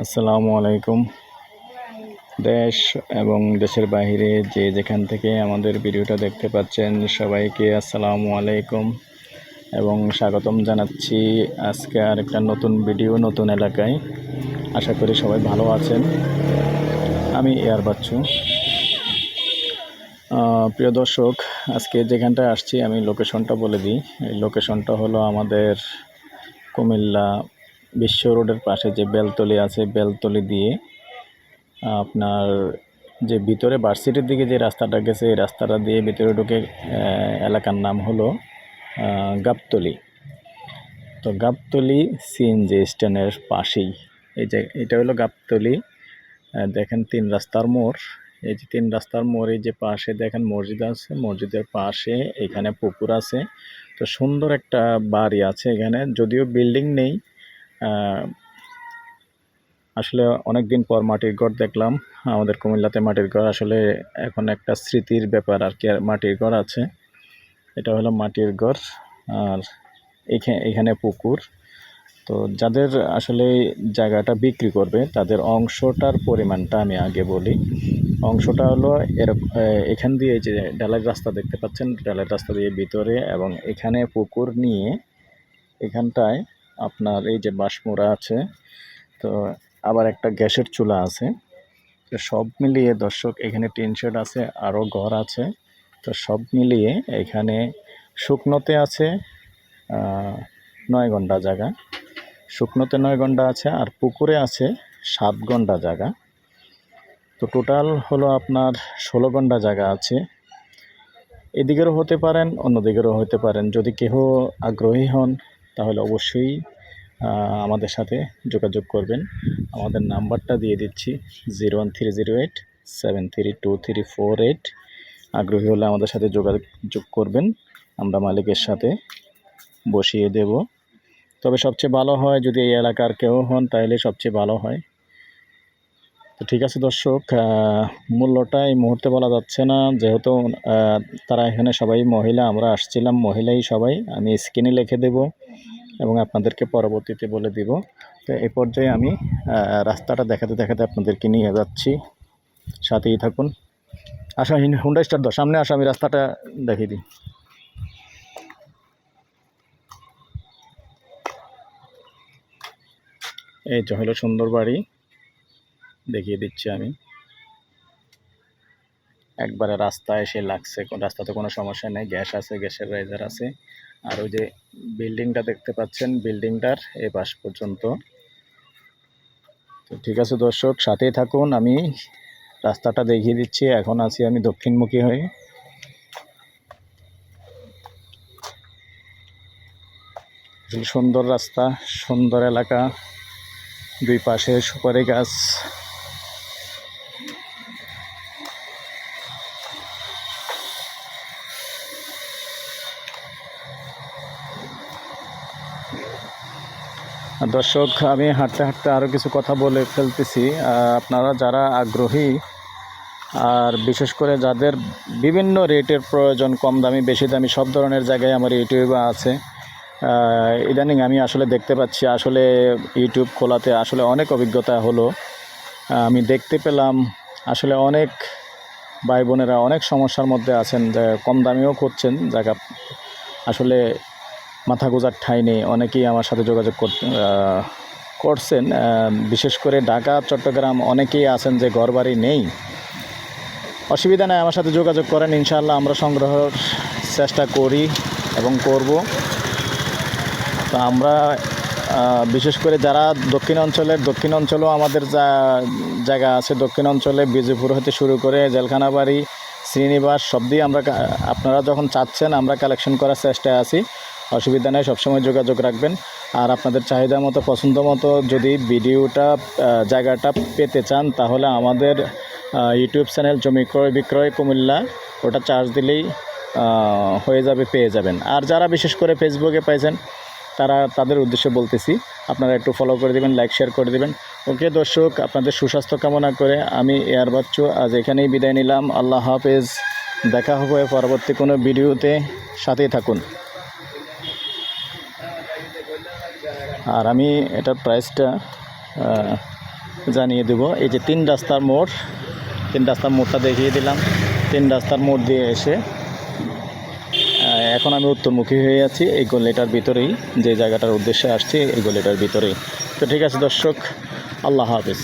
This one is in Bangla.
আসসালামু আলাইকুম। দেশ এবং দেশের বাইরে যে যেখান থেকে আমাদের ভিডিওটা দেখতে পাচ্ছেন সবাইকে আসসালামু আলাইকুম এবং স্বাগতম জানাচ্ছি আজকে আরেকটা নতুন ভিডিও, নতুন এলাকায়। আশা করি সবাই ভালো আছেন। আমি এয়ার বাচ্চু। প্রিয় দর্শক, আজকে যেখানটায় আসছি আমি লোকেশনটা বলে দিই। এই লোকেশনটা হলো আমাদের কুমিল্লা বিশ্ব রোডের পাশে যে বেলতলি আছে, বেলতলি দিয়ে আপনার যে ভিতরে ভার্সিটির দিকে যে রাস্তাটা গেছে, এই রাস্তাটা দিয়ে ভিতরে ঢুকে এলাকার নাম হলো গাবতলি। তো গাবতলি সিএনজি স্ট্যান্ডের পাশেই এই যে এটা হলো গাবতলি। দেখেন 3 রাস্তার মোড়। এই যে 3 রাস্তার মোড়ে যে পাশে দেখেন মসজিদ আছে, মসজিদের পাশে এখানে পুকুর আছে। তো সুন্দর একটা বাড়ি আছে এখানে, যদিও বিল্ডিং নেই। আসলে অনেক দিন পর মাটির ঘর দেখলাম। আমাদের কুমিল্লাতে মাটির ঘর আসলে এখন একটা স্মৃতির ব্যাপার আর কি। মাটির ঘর আছে, এটা হলো মাটির ঘর। আর এখানে পুকুর। তো যাদের আসলে জায়গাটা বিক্রি করবে তাদের অংশটার পরিমাণটা আমি আগে বলি। অংশটা হলো এখান দিয়ে যে ঢালাই রাস্তা দেখতে পাচ্ছেন, ঢালাই রাস্তা দিয়ে ভিতরে এবং এখানে পুকুর নিয়ে এখানটায় আপনার এই যে বাঁশমোড়া আছে, তো আবার একটা গ্যাসের চুলা আছে। তো সব মিলিয়ে দর্শক এখানে টিন শেড আছে, আরও ঘর আছে। তো সব মিলিয়ে এখানে শুকনোতে আছে 9 ঘন্টা জায়গা, শুকনোতে 9 ঘন্টা আছে, আর পুকুরে আছে 7 ঘন্টা জায়গা। তো টোটাল হলো আপনার 16 ঘন্টা জায়গা আছে। এদিকেরও হতে পারেন, অন্যদিকেরও হতে পারেন। যদি কেউ আগ্রহী হন তাহলে অবশ্যই আমাদের সাথে যোগাযোগ করবেন। আমাদের নাম্বারটা দিয়ে দিচ্ছি 01308 732348। আগ্রহী হলে আমাদের সাথে যোগাযোগ করবেন, আমরা মালিকের সাথে বসিয়ে দেব। তবে সবচেয়ে ভালো হয় যদি এই এলাকার কেউ হন, তাহলে সবচেয়ে ভালো হয়। তো ঠিক আছে দর্শক, মূল্যটা এই মুহূর্তে বলা যাচ্ছে না, যেহেতু তারা এখানে সবাই মহিলা, আমরা আসছিলাম মহিলাই সবাই। আমি স্ক্রিনে লিখে দেব এবং আপনাদেরকে পরবর্তীতে বলে দিব। তো এই পর্যায়ে আমি রাস্তাটা দেখাতে দেখাতে আপনাদেরকে নিয়ে যাচ্ছি, সাথেই থাকুন। আসা হুন্ডা স্টার দাও, সামনে আসা, আমি রাস্তাটা দেখিয়ে দিই। এই যে হলো সুন্দর বাড়ি, দেখিয়ে দিচ্ছি আমি। একবারে রাস্তা এসে লাগছে, রাস্তাতে কোনো সমস্যা নেই, গ্যাস আছে, গ্যাসের রাইজার আছে। আর ওই যে বিল্ডিংটা দেখতে পাচ্ছেন, বিল্ডিংটার এই পাশ পর্যন্ত। তো ঠিক আছে দর্শক, সাথেই থাকুন, আমি রাস্তাটা দেখিয়ে দিচ্ছি। এখন আছি আমি দক্ষিণমুখী হয়ে। সুন্দর রাস্তা, সুন্দর এলাকা, দুই পাশে সুপারি গাছ। দর্শক, আমি হাঁটতে হাঁটতে আরও কিছু কথা বলে ফেলতেছি। আপনারা যারা আগ্রহী আর বিশেষ করে যাদের বিভিন্ন রেটের প্রয়োজন, কম দামি বেশি দামি সব ধরনের জায়গায় আমার ইউটিউবে আছে। ইদানিং আমি আসলে দেখতে পাচ্ছি, আসলে ইউটিউব খোলাতে আসলে অনেক অভিজ্ঞতা হলো। আমি দেখতে পেলাম আসলে অনেক ভাই বোনেরা অনেক সমস্যার মধ্যে আছেন, যে কম দামিও করছেন জায়গা, আসলে মাথা গোঁজার ঠাঁই নেই। অনেকেই আমার সাথে যোগাযোগ করছেন, বিশেষ করে ঢাকা, চট্টগ্রাম অনেকেই আছেন যে ঘরবাড়ি নেই। অসুবিধা নেই, আমার সাথে যোগাযোগ করেন, ইনশাআল্লাহ আমরা সংগ্রহের চেষ্টা করি এবং করব। তো আমরা বিশেষ করে যারা দক্ষিণ অঞ্চলেও আমাদের জায়গা আছে। দক্ষিণ অঞ্চলে বিজয়পুর হতে শুরু করে জেলখানাবাড়ি, শ্রীনিবাস সব দিয়ে আমরা, আপনারা যখন চাচ্ছেন আমরা কালেকশন করার চেষ্টায় আছি। অসুবিধা নেই, সবসময় যোগাযোগ রাখবেন। আর আপনাদের চাহিদা মতো, পছন্দ মতো যদি ভিডিওটা জায়গাটা পেতে চান, তাহলে আমাদের ইউটিউব চ্যানেল জমি ক্রয় বিক্রয় কুমিল্লা, ওটা চার্জ দিলেই হয়ে যাবে, পেয়ে যাবেন। আর যারা বিশেষ করে ফেসবুকে পাইছেন, তাদের উদ্দেশ্যে বলতেছি, আপনারা একটু ফলো করে দেবেন, লাইক শেয়ার করে দেবেন। ওকে দর্শক, আপনাদের সুস্বাস্থ্য কামনা করে আমি এয়ার বাচ্চু আজ এখানেই বিদায় নিলাম। আল্লাহ হাফেজ, দেখা হবে পরবর্তী কোনো ভিডিওতে, সাথেই থাকুন। আর আমি এটার প্রাইসটা জানিয়ে দেব। এই যে 3 রাস্তার মোড়, 3 রাস্তার মোড়টা দেখিয়ে দিলাম। 3 রাস্তার মোড় দিয়ে এসে এখন আমি উত্তরমুখী হয়ে আছি এই গলিটার ভিতরেই, যে জায়গাটার উদ্দেশ্যে আসছি এই গলিটার ভিতরেই। তো ঠিক আছে দর্শক, আল্লাহ হাফেজ।